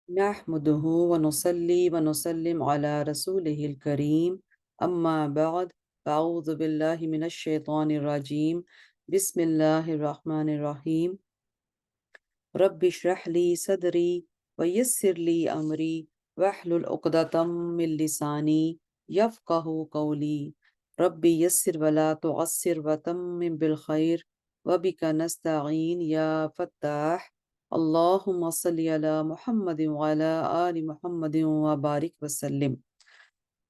نحمده ونصلي ونسلم على رسوله الكريم أما بعد فأعوذ بالله من الشيطان الرجيم بسم الله الرحمن الرحيم رب اشرح لي صدري ويسر لي أمري واحلل عقدة من لساني يفقه قولي رب يسر ولا تعسر وتمم بالخير وبك نستعين يا فتاح اللهم صل على محمد وعلى آل محمد وبارك وسلم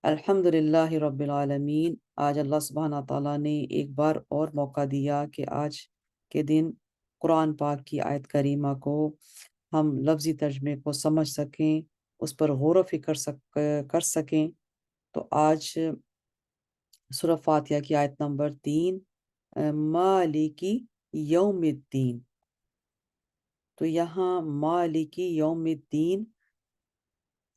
الحمد للہ رب العالمین۔ آج اللہ سبحانہ تعالیٰ نے ایک بار اور موقع دیا کہ آج کے دن قرآن پاک کی آیت کریمہ کو ہم لفظی ترجمے کو سمجھ سکیں، اس پر غور و فکر کر سکیں۔ تو آج سورہ فاتحہ کی آیت نمبر 3 مالکی یوم الدین۔ تو یہاں مالکی یوم الدین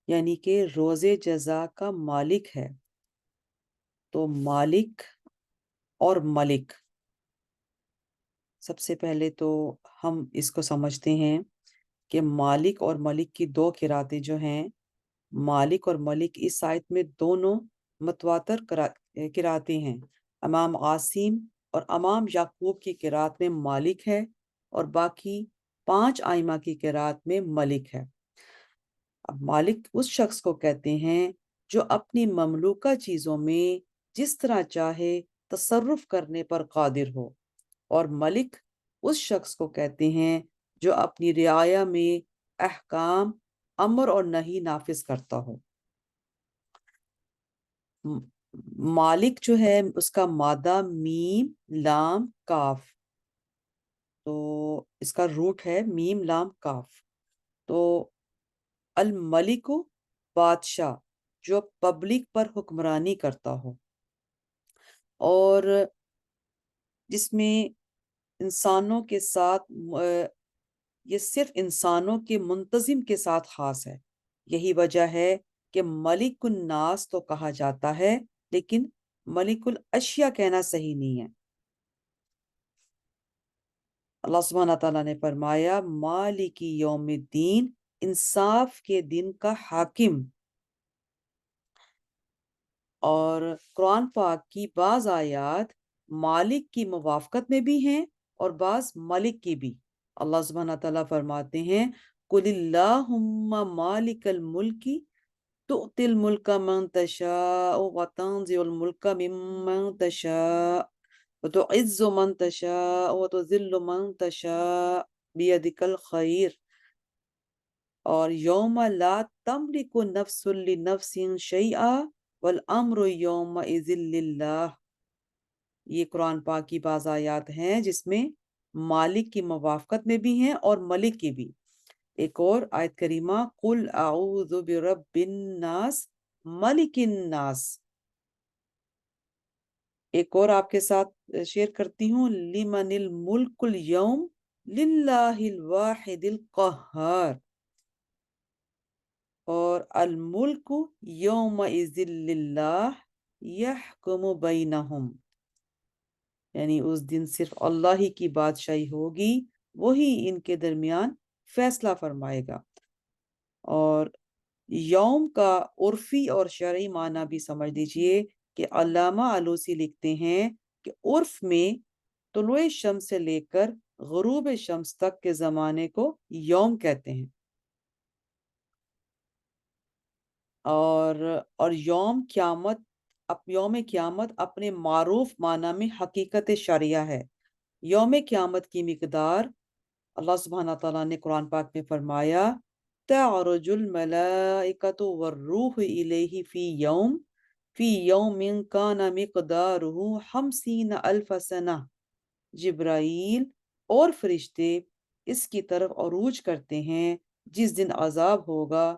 یعنی کہ روز جزا کا مالک ہے۔ تو مالک اور ملک، سب سے پہلے تو ہم اس کو سمجھتے ہیں کہ مالک اور ملک کی دو قراتیں جو ہیں، مالک اور ملک اس آیت میں دونوں متواتر قراتیں ہیں۔ امام عاصم اور امام یعقوب کی قرات میں مالک ہے اور باقی 5 ائمہ کی قرات میں ملک ہے۔ اب مالک اس شخص کو کہتے ہیں جو اپنی مملوکہ چیزوں میں جس طرح چاہے تصرف کرنے پر قادر ہو، اور ملک اس شخص کو کہتے ہیں جو اپنی رعایا میں احکام امر اور نہی نافذ کرتا ہو۔ مالک جو ہے اس کا مادہ میم لام کاف، تو اس کا روٹ ہے میم لام کاف۔ تو الملک بادشاہ جو پبلک پر حکمرانی کرتا ہو، اور جس میں انسانوں کے ساتھ یہ صرف انسانوں کے منتظم کے ساتھ خاص ہے۔ یہی وجہ ہے کہ ملک الناس تو کہا جاتا ہے، لیکن ملک الاشیاء کہنا صحیح نہیں ہے۔ اللہ سبحانہ تعالیٰ نے فرمایا مالکی یوم الدین، انصاف کے دن کا حاکم۔ اور قرآن پاک کی بعض آیات مالک کی موافقت میں بھی ہیں اور بعض ملک کی بھی۔ اللہ سبحانہ تعالیٰ فرماتے ہیں قُلِ اللَّهُمَّ مَالِكَ الْمُلْكِ تُؤْتِي الْمُلْكَ مَن تَشَاءُ وَتَنزِعُ الْمُلْكَ مِمَّن تَشَاءُ وَتُعِزُّ مَن تَشَاءُ وَتُذِلُّ مَن تَشَاءُ بِيَدِكَ الْخَيْرُ اور یوم لا تملک نفس لنفس شیئا والامر یومئذ للہ۔ یہ قرآن پاک کی بعض آیات ہیں جس میں مالک کی موافقت میں بھی ہیں اور ملک کی بھی۔ ایک اور آیت کریمہ قل اعوذ برب الناس ملک الناس۔ ایک اور آپ کے ساتھ شیئر کرتی ہوں لمن الملک اليوم للہ الواحد القہار، اور الملک یومئذ للہ یحکم بینہم، یعنی اس دن صرف اللہ ہی کی بادشاہی ہوگی، وہی ان کے درمیان فیصلہ فرمائے گا۔ اور یوم کا عرفی اور شرعی معنی بھی سمجھ لیجئے کہ علامہ آلوسی لکھتے ہیں کہ عرف میں طلوع شمس سے لے کر غروب شمس تک کے زمانے کو یوم کہتے ہیں، اور یوم قیامت اپنے معروف معنی میں حقیقت شرعیہ ہے۔ یوم قیامت کی مقدار اللہ سبحانہ تعالیٰ نے قرآن پاک میں فرمایا تعرج الملائکۃ والروح الیہ فی یوم کان مقدارہ 50,000 سنہ۔ جبرائیل اور فرشتے اس کی طرف عروج کرتے ہیں جس دن عذاب ہوگا،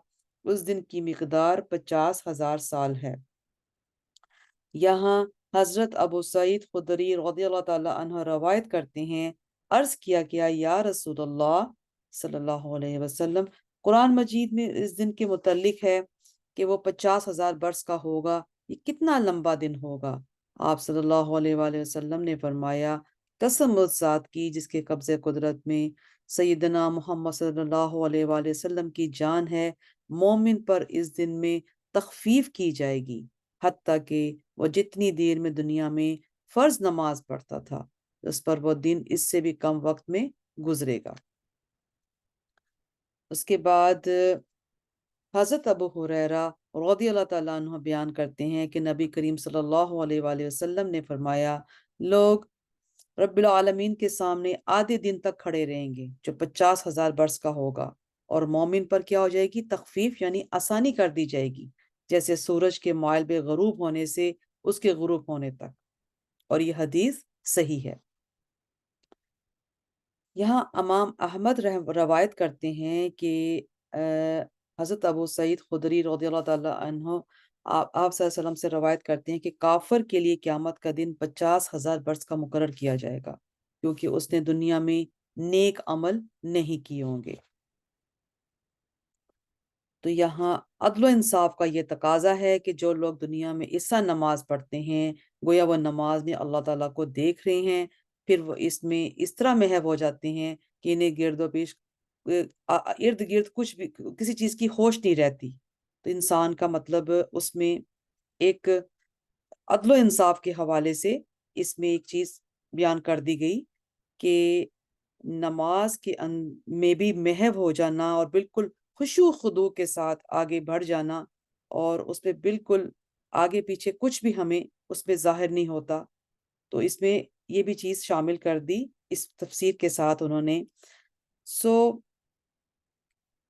اس دن کی مقدار 50,000 سال ہے۔ یہاں حضرت ابو سعید خدری رضی اللہ تعالیٰ عنہ روایت کرتے ہیں عرض کیا گیا یا رسول اللہ صلی اللہ علیہ وسلم، قرآن مجید میں اس دن کے متعلق ہے کہ وہ 50,000 برس کا ہوگا، یہ کتنا لمبا دن ہوگا؟ آپ صلی اللہ علیہ وآلہ وسلم نے فرمایا قسم اس ذات کی جس کے قبضے قدرت میں سیدنا محمد صلی اللہ علیہ وآلہ وسلم کی جان ہے، مومن پر اس دن میں تخفیف کی جائے گی، حتیٰ کہ وہ جتنی دیر میں دنیا میں فرض نماز پڑھتا تھا اس پر وہ دن اس سے بھی کم وقت میں گزرے گا۔ اس کے بعد حضرت ابو ہریرہ رضی اللہ تعالیٰ عنہ بیان کرتے ہیں کہ نبی کریم صلی اللہ علیہ وآلہ وسلم نے فرمایا، لوگ رب العالمین کے سامنے آدھے دن تک کھڑے رہیں گے جو 50,000 برس کا ہوگا، اور مومن پر کیا ہو جائے گی؟ تخفیف، یعنی آسانی کر دی جائے گی، جیسے سورج کے مائل بے غروب ہونے سے اس کے غروب ہونے تک، اور یہ حدیث صحیح ہے۔ یہاں امام احمد روایت کرتے ہیں کہ حضرت ابو سعید خدری رضی اللہ تعالیٰ عنہ آپ صلی اللہ علیہ وسلم سے روایت کرتے ہیں کہ کافر کے لیے قیامت کا دن 50,000 برس کا مقرر کیا جائے گا، کیونکہ اس نے دنیا میں نیک عمل نہیں کیے ہوں گے۔ تو یہاں عدل و انصاف کا یہ تقاضا ہے کہ جو لوگ دنیا میں عیسیٰ نماز پڑھتے ہیں، گویا وہ نماز میں اللہ تعالیٰ کو دیکھ رہے ہیں، پھر وہ اس میں اس طرح محو ہو جاتے ہیں کہ انہیں گرد و پیش ارد گرد کچھ بھی کسی چیز کی ہوش نہیں رہتی۔ تو انسان کا مطلب اس میں ایک عدل و انصاف کے حوالے سے اس میں ایک چیز بیان کر دی گئی کہ نماز کے میں بھی محو ہو جانا اور بالکل خشوع خضوع کے ساتھ آگے بڑھ جانا، اور اس پہ بالکل آگے پیچھے کچھ بھی ہمیں اس پہ ظاہر نہیں ہوتا، تو اس میں یہ بھی چیز شامل کر دی اس تفسیر کے ساتھ انہوں نے۔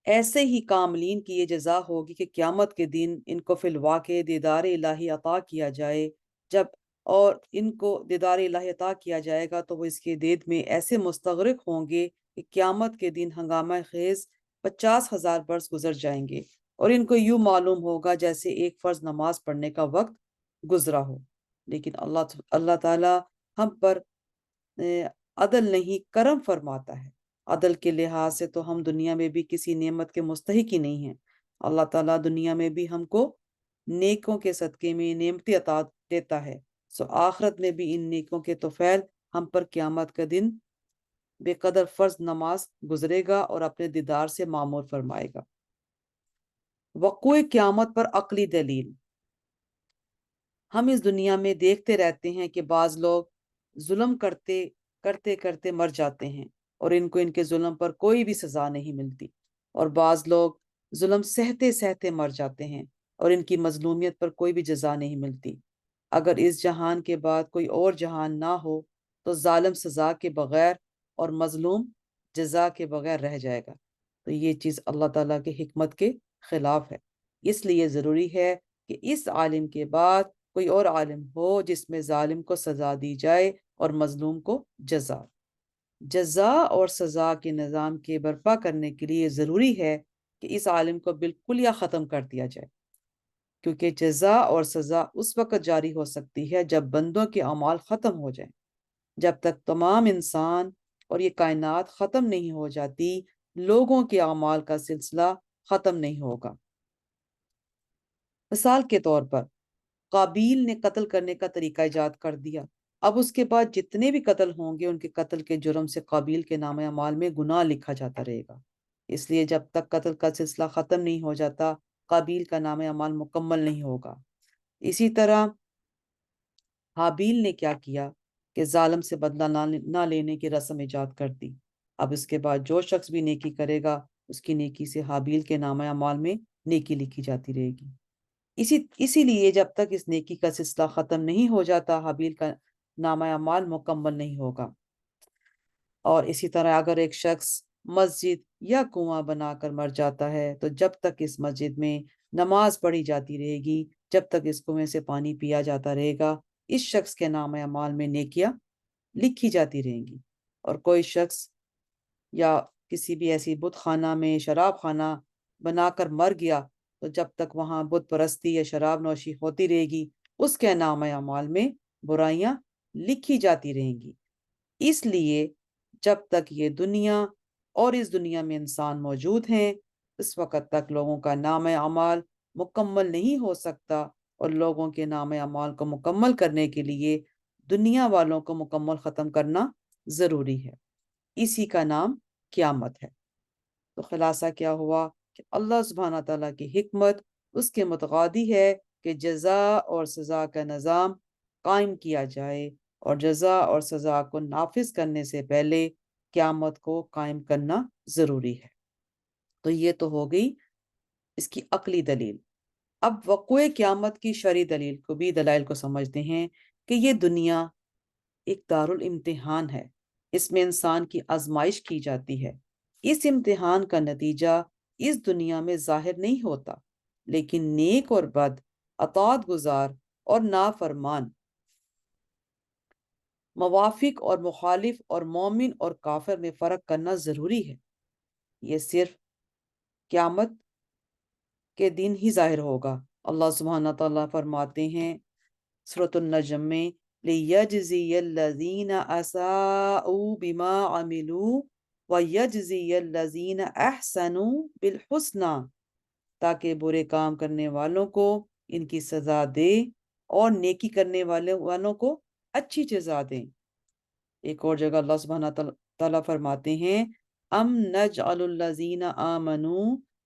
ایسے ہی کاملین کی یہ جزا ہوگی کہ قیامت کے دن ان کو فی الواقع دیدار الہی عطا کیا جائے، اور ان کو دیدار الہی عطا کیا جائے گا تو وہ اس کے دید میں ایسے مستغرق ہوں گے کہ قیامت کے دن ہنگامہ خیز 50,000 برس گزر جائیں گے، اور ان کو یوں معلوم ہوگا جیسے ایک فرض نماز پڑھنے کا وقت گزرا ہو۔ لیکن اللہ تعالیٰ ہم پر عدل نہیں، کرم فرماتا ہے۔ عدل کے لحاظ سے تو ہم دنیا میں بھی کسی نعمت کے مستحق ہی نہیں ہیں۔ اللہ تعالیٰ دنیا میں بھی ہم کو نیکوں کے صدقے میں نعمتیں عطا دیتا ہے، آخرت میں بھی ان نیکوں کے طفیل ہم پر قیامت کا دن بے قدر فرض نماز گزرے گا اور اپنے دیدار سے معمور فرمائے گا۔ وقوع قیامت پر عقلی دلیل۔ ہم اس دنیا میں دیکھتے رہتے ہیں کہ بعض لوگ ظلم کرتے کرتے مر جاتے ہیں اور ان کو ان کے ظلم پر کوئی بھی سزا نہیں ملتی، اور بعض لوگ ظلم سہتے سہتے مر جاتے ہیں اور ان کی مظلومیت پر کوئی بھی جزا نہیں ملتی۔ اگر اس جہان کے بعد کوئی اور جہان نہ ہو تو ظالم سزا کے بغیر اور مظلوم جزا کے بغیر رہ جائے گا، تو یہ چیز اللہ تعالیٰ کی حکمت کے خلاف ہے۔ اس لیے ضروری ہے کہ اس عالم کے بعد کوئی اور عالم ہو جس میں ظالم کو سزا دی جائے اور مظلوم کو جزا اور سزا کے نظام کے برپا کرنے کے لیے ضروری ہے کہ اس عالم کو بالکل یا ختم کر دیا جائے، کیونکہ جزا اور سزا اس وقت جاری ہو سکتی ہے جب بندوں کے اعمال ختم ہو جائیں۔ جب تک تمام انسان اور یہ کائنات ختم نہیں ہو جاتی، لوگوں کے اعمال کا سلسلہ ختم نہیں ہوگا۔ مثال کے طور پر قابیل نے قتل کرنے کا طریقہ ایجاد کر دیا، اب اس کے بعد جتنے بھی قتل ہوں گے ان کے قتل کے جرم سے قابیل کے نام اعمال میں گناہ لکھا جاتا رہے گا۔ اس لیے جب تک قتل کا سلسلہ ختم نہیں ہو جاتا، قابیل کا نام اعمال مکمل نہیں ہوگا۔ اسی طرح حابیل نے کیا کیا کہ ظالم سے بدلہ نہ لینے کی رسم ایجاد کر دی، اب اس کے بعد جو شخص بھی نیکی کرے گا اس کی نیکی سے حابیل کے نام اعمال میں نیکی لکھی جاتی رہے گی۔ اسی لیے جب تک اس نیکی کا سلسلہ ختم نہیں ہو جاتا، حابیل کا نامہ اعمال مکمل نہیں ہوگا۔ اور اسی طرح اگر ایک شخص مسجد یا کنواں بنا کر مر جاتا ہے تو جب تک اس مسجد میں نماز پڑھی جاتی رہے گی، جب تک اس کنویں سے پانی پیا جاتا رہے گا، اس شخص کے نام اعمال میں نیکیاں لکھی جاتی رہیں گی۔ اور کوئی شخص یا کسی بھی ایسی بت خانہ میں شراب خانہ بنا کر مر گیا تو جب تک وہاں بت پرستی یا شراب نوشی ہوتی رہے گی، اس کے نام اعمال میں برائیاں لکھی جاتی رہیں گی۔ اس لیے جب تک یہ دنیا اور اس دنیا میں انسان موجود ہیں، اس وقت تک لوگوں کا نام اعمال مکمل نہیں ہو سکتا، اور لوگوں کے نام اعمال کو مکمل کرنے کے لیے دنیا والوں کو مکمل ختم کرنا ضروری ہے۔ اسی کا نام قیامت ہے۔ تو خلاصہ کیا ہوا کہ اللہ سبحانہ تعالیٰ کی حکمت اس کے متغادی ہے کہ جزا اور سزا کا نظام قائم کیا جائے، اور جزا اور سزا کو نافذ کرنے سے پہلے قیامت کو قائم کرنا ضروری ہے۔ تو یہ تو ہو گئی اس کی عقلی دلیل۔ اب وقوع قیامت کی شرعی دلیل کو بھی دلائل کو سمجھتے ہیں کہ یہ دنیا ایک دارالامتحان ہے، اس میں انسان کی آزمائش کی جاتی ہے۔ اس امتحان کا نتیجہ اس دنیا میں ظاہر نہیں ہوتا، لیکن نیک اور بد، اطاعت گزار اور نافرمان، موافق اور مخالف اور مومن اور کافر میں فرق کرنا ضروری ہے۔ یہ صرف قیامت کے دن ہی ظاہر ہوگا۔ اللہ سبحانہ تعالیٰ فرماتے ہیں سورۃ النجم میں لِيَجْزِيَ الَّذِينَ أَسَاءُوا بِمَا عَمِلُوا وَيَجْزِيَ الَّذِينَ أَحْسَنُوا بِالْحُسْنَى، تاکہ برے کام کرنے والوں کو ان کی سزا دے اور نیکی کرنے والوں کو اچھی جزا دیں۔ ایک اور جگہ اللہ سبحانہ تعالیٰ فرماتے ہیں ام نجعل الذین آمنوا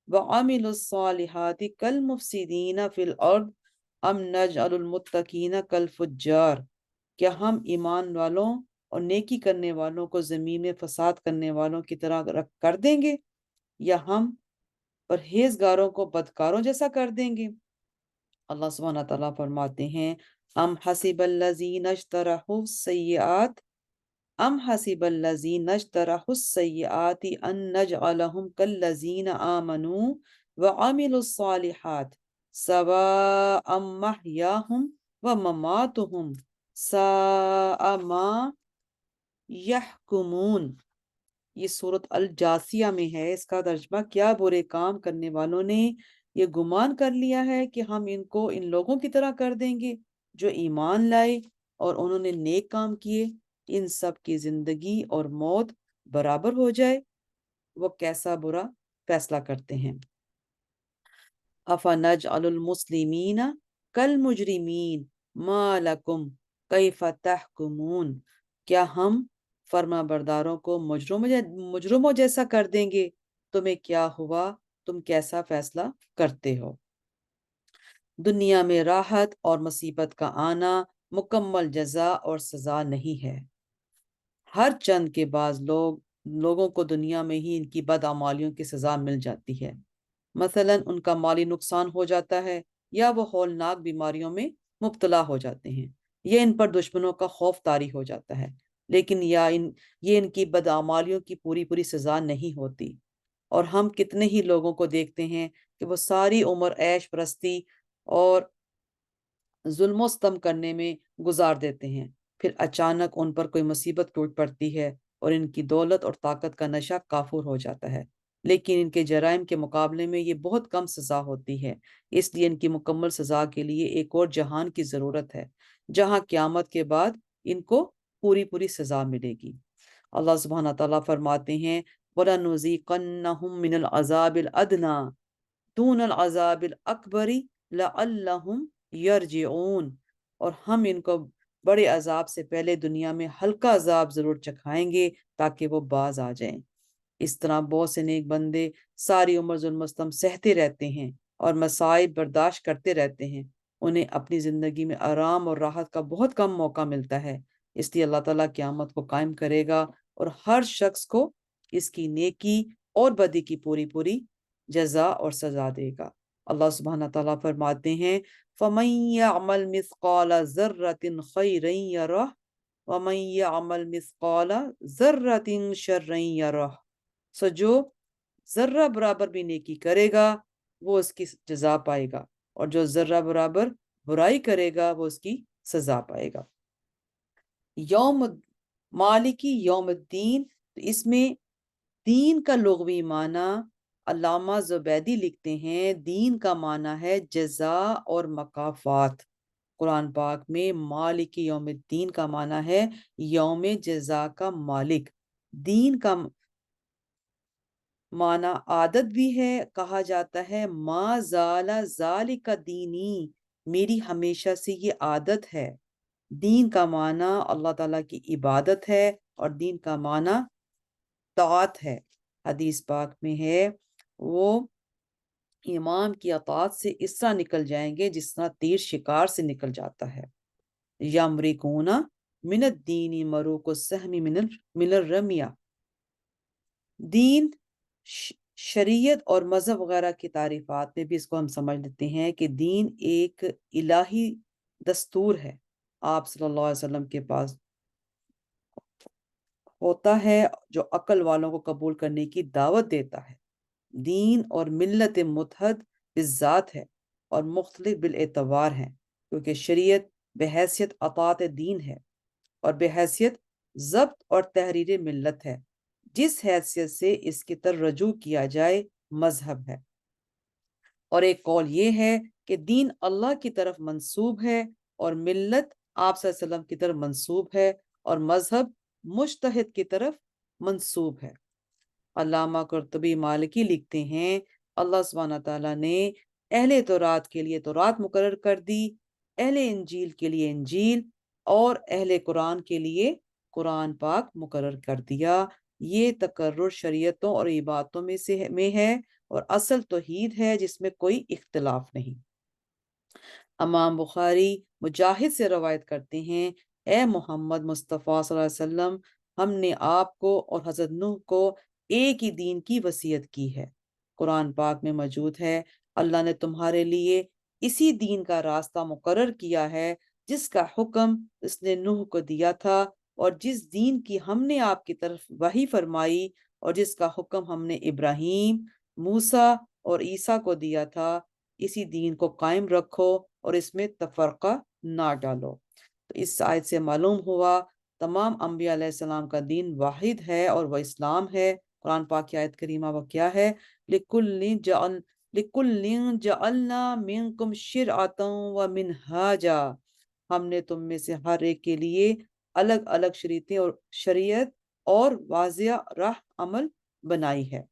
وعملوا الصالحات کالمفسدین فی الارض ام نجعل المتقین کالفجار، کیا ہم ایمان والوں اور نیکی کرنے والوں کو زمین میں فساد کرنے والوں کی طرح کر دیں گے، یا ہم پرہیزگاروں کو بدکاروں جیسا کر دیں گے؟ اللہ سبحانہ تعالیٰ فرماتے ہیں ام حسب الذین اجترحوا السیئات ام حسب الذین اجترحوا السیئات ان نجعلہم کالذین آمنوا وعملوا الصالحات سواء محیاہم ومماتہم ساء ما یحکمون۔ یہ سورۃ الجاثیہ میں ہے۔ اس کا ترجمہ کیا برے کام کرنے والوں نے یہ گمان کر لیا ہے کہ ہم ان کو ان لوگوں کی طرح کر دیں گے جو ایمان لائے اور انہوں نے نیک کام کیے، ان سب کی زندگی اور موت برابر ہو جائے؟ وہ کیسا برا فیصلہ کرتے ہیں۔ أَفَنَجْعَلُ الْمُسْلِمِينَ كَالْمُجْرِمِينَ مَا لَكُمْ كَيْفَ تَحْكُمُونَ، کیا ہم فرما برداروں کو مجرموں جیسا کر دیں گے؟ تمہیں کیا ہوا، تم کیسا فیصلہ کرتے ہو؟ دنیا میں راحت اور مصیبت کا آنا مکمل جزا اور سزا نہیں ہے۔ ہر چند کے بعض لوگوں کو دنیا میں ہی ان کی بدعمالیوں کی سزا مل جاتی ہے۔ مثلا ان کا مالی نقصان ہو جاتا ہے، یا وہ ہولناک بیماریوں میں مبتلا ہو جاتے ہیں، یا ان پر دشمنوں کا خوف طاری ہو جاتا ہے، لیکن یہ ان کی بدعمالیوں کی پوری سزا نہیں ہوتی۔ اور ہم کتنے ہی لوگوں کو دیکھتے ہیں کہ وہ ساری عمر عیش پرستی اور ظلم و ستم کرنے میں گزار دیتے ہیں، پھر اچانک ان پر کوئی مصیبت ٹوٹ پڑتی ہے اور ان کی دولت اور طاقت کا نشہ کافور ہو جاتا ہے، لیکن ان کے جرائم کے مقابلے میں یہ بہت کم سزا ہوتی ہے۔ اس لیے ان کی مکمل سزا کے لیے ایک اور جہان کی ضرورت ہے، جہاں قیامت کے بعد ان کو پوری سزا ملے گی۔ اللہ سبحانہ تعالیٰ فرماتے ہیں وَلَنُذِيقَنَّهُم مِّنَ الْعَذَابِ الْأَدْنَىٰ دُونَ الْعَذَابِ الْأَكْبَرِ لَعَلَّهُمْ یرجعون، اور ہم ان کو بڑے عذاب سے پہلے دنیا میں ہلکا عذاب ضرور چکھائیں گے تاکہ وہ باز آ جائیں۔ اس طرح بہت سے نیک بندے ساری عمر ظلم و ستم سہتے رہتے ہیں اور مصائب برداشت کرتے رہتے ہیں، انہیں اپنی زندگی میں آرام اور راحت کا بہت کم موقع ملتا ہے۔ اس لیے اللہ تعالیٰ قیامت کو قائم کرے گا اور ہر شخص کو اس کی نیکی اور بدی کی پوری جزا اور سزا دے گا۔ اللہ سبحانہ تعالیٰ فرماتے ہیں فَمَن يَعْمَلْ مِثْقَالَ ذَرَّةٍ خَيْرًا يَرَهُ وَمَن يَعْمَلْ مِثْقَالَ ذَرَّةٍ شَرًّا يَرَهُ، سو جو ذرہ برابر بھی نیکی کرے گا وہ اس کی جزا پائے گا، اور جو ذرہ برابر برائی کرے گا وہ اس کی سزا پائے گا۔ یوم مالکی یوم الدین، اس میں دین کا لغوی معنی علامہ زبیدی لکھتے ہیں دین کا معنی ہے جزا اور مکافات۔ قرآن پاک میں مالک یوم الدین کا معنی ہے یوم جزا کا مالک۔ دین کا معنی عادت بھی ہے، کہا جاتا ہے ما زال ذالک دینی، میری ہمیشہ سے یہ عادت ہے۔ دین کا معنی اللہ تعالیٰ کی عبادت ہے، اور دین کا معنی طاعت ہے۔ حدیث پاک میں ہے وہ امام کی اطاعت سے اس طرح نکل جائیں گے جس طرح تیر شکار سے نکل جاتا ہے۔ یمرکون من الدین مروک السہم من الرمیہ۔ دین، شریعت اور مذہب وغیرہ کی تعریفات میں بھی اس کو ہم سمجھ لیتے ہیں کہ دین ایک الہی دستور ہے، آپ صلی اللہ علیہ وسلم کے پاس ہوتا ہے جو عقل والوں کو قبول کرنے کی دعوت دیتا ہے۔ دین اور ملت متحد بالذات ہے اور مختلف بالاعتبار ہیں، کیونکہ شریعت بحیثیت اطاعت دین ہے اور بحیثیت ضبط اور تحریر ملت ہے۔ جس حیثیت سے اس کی طرف رجوع کیا جائے مذہب ہے، اور ایک قول یہ ہے کہ دین اللہ کی طرف منسوب ہے اور ملت آپ صلی اللہ علیہ وسلم کی طرف منسوب ہے اور مذہب مجتہد کی طرف منسوب ہے۔ علامہ قرطبی مالکی لکھتے ہیں اللہ سبحانہ تعالیٰ نے اہل تورات کے لیے تورات مقرر کر دی، اہل انجیل کے لیے انجیل، اور اہل قرآن کے لیے قرآن پاک مقرر کر دیا۔ یہ تقرر شریعتوں اور عبادتوں میں ہے اور اصل توحید ہے جس میں کوئی اختلاف نہیں۔ امام بخاری مجاہد سے روایت کرتے ہیں، اے محمد مصطفیٰ صلی اللہ علیہ وسلم، ہم نے آپ کو اور حضرت نوح کو ایک ہی دین کی وصیت کی ہے۔ قرآن پاک میں موجود ہے، اللہ نے تمہارے لیے اسی دین کا راستہ مقرر کیا ہے جس کا حکم اس نے نوح کو دیا تھا، اور جس دین کی ہم نے آپ کی طرف وحی فرمائی اور جس کا حکم ہم نے ابراہیم، موسیٰ اور عیسیٰ کو دیا تھا، اسی دین کو قائم رکھو اور اس میں تفرقہ نہ ڈالو۔ تو اس آیت سے معلوم ہوا تمام انبیاء علیہ السلام کا دین واحد ہے اور وہ اسلام ہے۔ قرآن پاک کی آیت کریمہ وہ کیا ہے؟ لِكُلٍّ جَعَلْنَا مِنْكُمْ شِرْعَةً وَمِنْهَاجًا۔ ہم نے تم میں سے ہر ایک کے لیے الگ الگ شریعتیں اور شریعت اور واضح راہ عمل بنائی ہے۔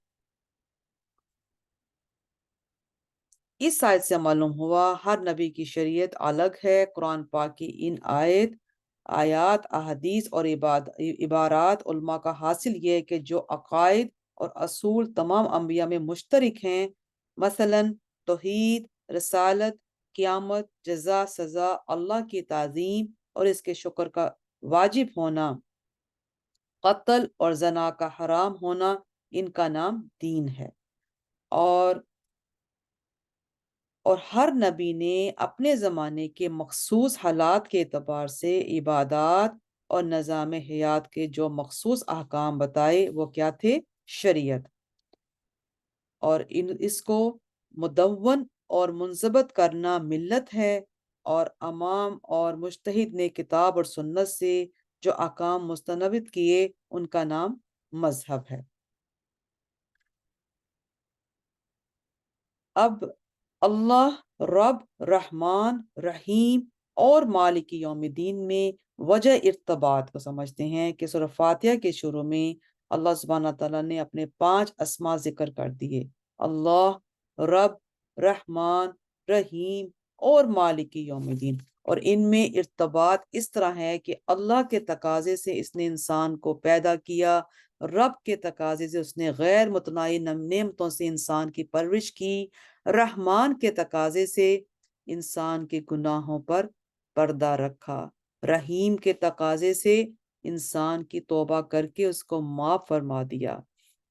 اس آیت سے معلوم ہوا ہر نبی کی شریعت الگ ہے۔ قرآن پاک کی ان آیات، احادیث اور عبارات علماء کا حاصل یہ ہے کہ جو عقائد اور اصول تمام انبیاء میں مشترک ہیں، مثلا توحید، رسالت، قیامت، جزا، سزا، اللہ کی تعظیم اور اس کے شکر کا واجب ہونا، قتل اور زنا کا حرام ہونا، ان کا نام دین ہے۔ اور ہر نبی نے اپنے زمانے کے مخصوص حالات کے اعتبار سے عبادات اور نظام حیات کے جو مخصوص احکام بتائے وہ کیا تھے؟ شریعت۔ اور اس کو مدون اور منضبط کرنا ملت ہے، اور امام اور مجتہد نے کتاب اور سنت سے جو احکام مستنبط کیے ان کا نام مذہب ہے۔ اب اللہ رب، رحمان، رحیم اور مالک یوم الدین میں وجہ ارتباط کو سمجھتے ہیں کہ سورہ فاتحہ کے شروع میں اللہ سبحانہ تعالیٰ نے اپنے 5 اسما ذکر کر دیے، اللہ، رب، رحمان، رحیم اور مالک یوم الدین، اور ان میں ارتباط اس طرح ہے کہ اللہ کے تقاضے سے اس نے انسان کو پیدا کیا، رب کے تقاضے سے اس نے غیر متناہی نعمتوں سے انسان کی پرورش کی، رحمان کے تقاضے سے انسان کے گناہوں پر پردہ رکھا، رحیم کے تقاضے سے انسان کی توبہ کر کے اس کو معاف فرما دیا۔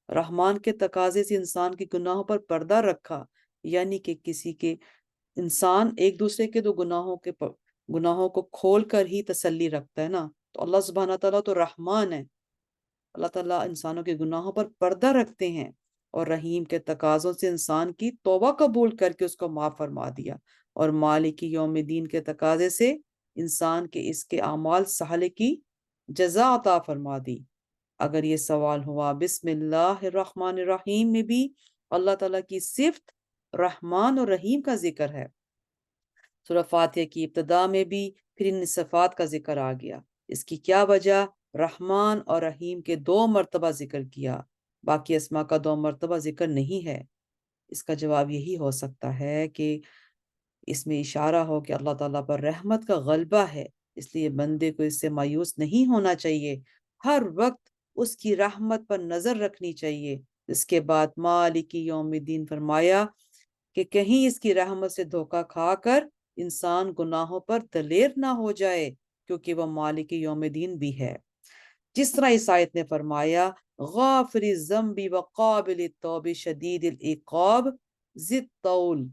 رحمان کے تقاضے سے انسان کے گناہوں پر پردہ رکھا، یعنی کہ کسی کے انسان ایک دوسرے کے گناہوں کو کھول کر ہی تسلی رکھتا ہے نا، تو اللہ سبحانہ تعالیٰ تو رحمان ہے، اللہ تعالیٰ انسانوں کے گناہوں پر پردہ رکھتے ہیں، اور رحیم کے تقاضوں سے انسان کی توبہ قبول کر کے اس کو معاف فرما دیا، اور مالک یوم الدین کے تقاضے سے انسان کے اس کے اعمال صالح کی جزا عطا فرما دی۔ اگر یہ سوال ہوا بسم اللہ الرحمن الرحیم میں بھی اللہ تعالیٰ کی صفت رحمان اور رحیم کا ذکر ہے، سورہ فاتحہ کی ابتدا میں بھی پھر ان صفات کا ذکر آ گیا، اس کی کیا وجہ؟ رحمان اور رحیم کے 2 مرتبہ ذکر کیا، باقی اسما کا 2 مرتبہ ذکر نہیں ہے۔ اس کا جواب یہی ہو سکتا ہے کہ اس میں اشارہ ہو کہ اللہ تعالیٰ پر رحمت کا غلبہ ہے، اس لیے بندے کو اس سے مایوس نہیں ہونا چاہیے، ہر وقت اس کی رحمت پر نظر رکھنی چاہیے، اس کے بعد مالک یوم الدین فرمایا کہ کہیں اس کی رحمت سے دھوکہ کھا کر انسان گناہوں پر دلیر نہ ہو جائے، کیونکہ وہ مالک یوم الدین بھی ہے۔ جس طرح اس آیت نے فرمایا غافر الذنب وقابل التوب شدید العقاب ذی الطول،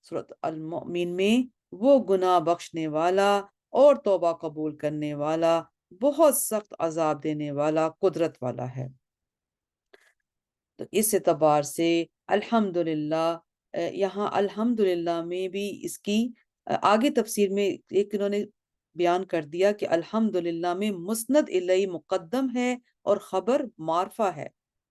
سورۃ المؤمن میں وہ گناہ بخشنے والا اور توبہ قبول کرنے والا، بہت سخت عذاب دینے والا، قدرت والا ہے۔ تو اس اعتبار سے الحمدللہ، یہاں الحمدللہ میں بھی اس کی آگے تفسیر میں ایک انہوں نے بیان کر دیا کہ الحمدللہ میں مسند الیہ مقدم ہے اور خبر معرفہ ہے،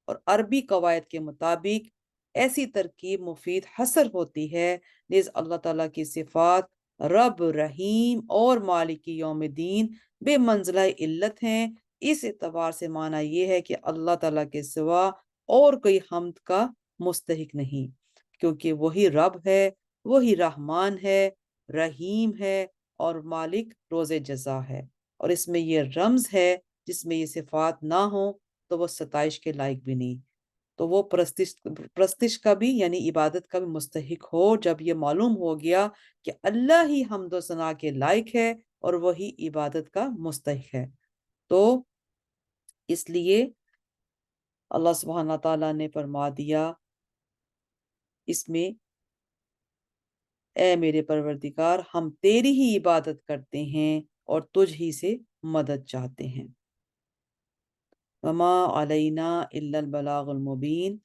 اور عربی قواعد کے مطابق ایسی ترکیب مفید حصر ہوتی ہے، نیز اللہ تعالیٰ کی صفات رب، رحیم اور مالک یوم الدین بے منزلہ علت ہیں۔ اس اعتبار سے معنی یہ ہے کہ اللہ تعالیٰ کے سوا اور کوئی حمد کا مستحق نہیں، کیونکہ وہی رب ہے، وہی رحمان ہے، رحیم ہے اور مالک روز جزا ہے، اور اس میں یہ رمز ہے جس میں یہ صفات نہ ہوں تو وہ ستائش کے لائق بھی نہیں، تو وہ پرستش کا بھی یعنی عبادت کا بھی مستحق ہو جب یہ معلوم ہو گیا کہ اللہ ہی حمد و ثنا کے لائق ہے اور وہی عبادت کا مستحق ہے۔ تو اس لیے اللہ سبحانہ تعالیٰ نے فرما دیا اس میں، اے میرے پروردگار ہم تیری ہی عبادت کرتے ہیں اور تجھ ہی سے مدد چاہتے ہیں۔ وما علینا الا البلاغ المبین،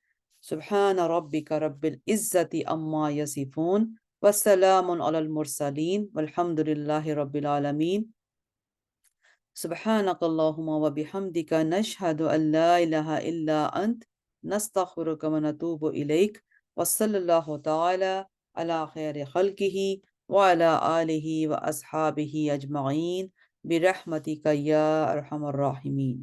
سبحان ربک رب العزت عما یصفون وسلام علی المرسلین والحمد للہ رب العالمین۔ سبحانک اللہم وبحمدک نشہد ان لا الہ الا انت نستغفرک ونتوب الیک، وصلی اللہ تعالی علی خیر خلقہ وعلی آلہ واصحابہ اجمعین برحمتک یا ارحم الراحمین۔